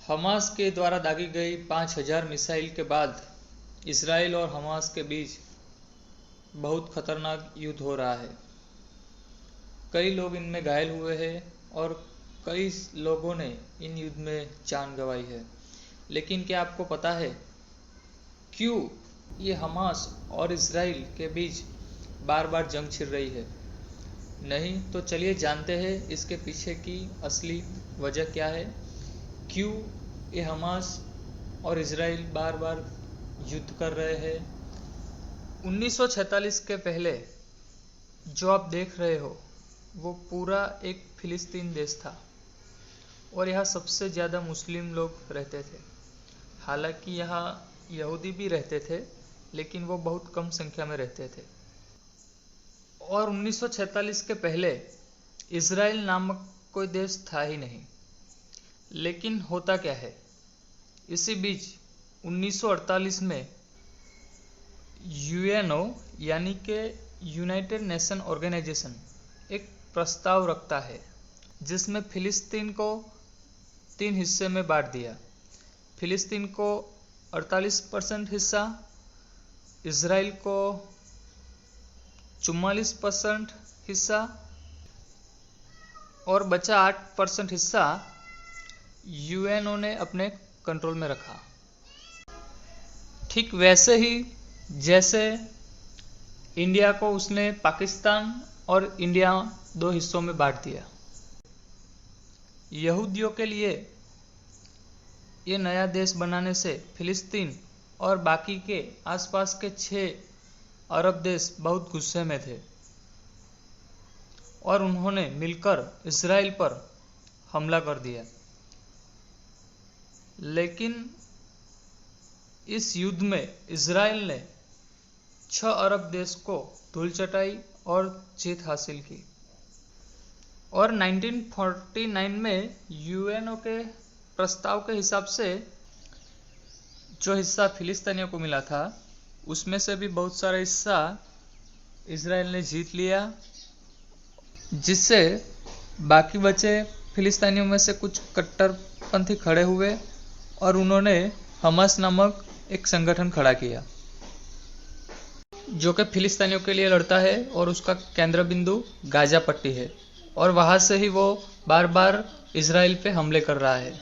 Hamas के द्वारा दागी गई 5000 मिसाइल के बाद इसराइल और हमास के बीच बहुत खतरनाक युद्ध हो रहा है। कई लोग इनमें घायल हुए हैं और कई लोगों ने इन युद्ध में जान गंवाई है। लेकिन क्या आपको पता है क्यों ये हमास और इसराइल के बीच बार बार जंग छिड़ रही है? नहीं तो चलिए जानते हैं इसके पीछे की असली वजह क्या है, क्यों ये हमास और इसराइल बार बार युद्ध कर रहे हैं। 1946 के पहले जो आप देख रहे हो वो पूरा एक फिलिस्तीन देश था और यहाँ सबसे ज़्यादा मुस्लिम लोग रहते थे। हालांकि यहाँ यहूदी भी रहते थे लेकिन वो बहुत कम संख्या में रहते थे। और 1946 के पहले इज़राइल नामक कोई देश था ही नहीं। लेकिन होता क्या है, इसी बीच 1948 में यूएनओ यानी कि यूनाइटेड नेशन ऑर्गेनाइजेशन एक प्रस्ताव रखता है जिसमें फिलिस्तीन को 3 हिस्से में बांट दिया। फिलिस्तीन को 48% हिस्सा, इज़राइल को 44% हिस्सा और बचा 8% हिस्सा यूएनओ ने अपने कंट्रोल में रखा। ठीक वैसे ही जैसे इंडिया को उसने पाकिस्तान और इंडिया 2 हिस्सों में बांट दिया। यहूदियों के लिए ये नया देश बनाने से फिलिस्तीन और बाकी के आसपास के 6 अरब देश बहुत गुस्से में थे और उन्होंने मिलकर इज़राइल पर हमला कर दिया। लेकिन इस युद्ध में इज़राइल ने 6 अरब देश को धूल चटाई और जीत हासिल की। और 1949 में यूएनओ के प्रस्ताव के हिसाब से जो हिस्सा फिलिस्तीनियों को मिला था उसमें से भी बहुत सारा हिस्सा इज़राइल ने जीत लिया, जिससे बाकी बचे फिलिस्तीनियों में से कुछ कट्टरपंथी खड़े हुए और उन्होंने हमास नामक एक संगठन खड़ा किया जो कि फिलिस्तीनियों के लिए लड़ता है और उसका केंद्र बिंदु गाजा पट्टी है और वहाँ से ही वो बार बार इज़राइल पे हमले कर रहा है।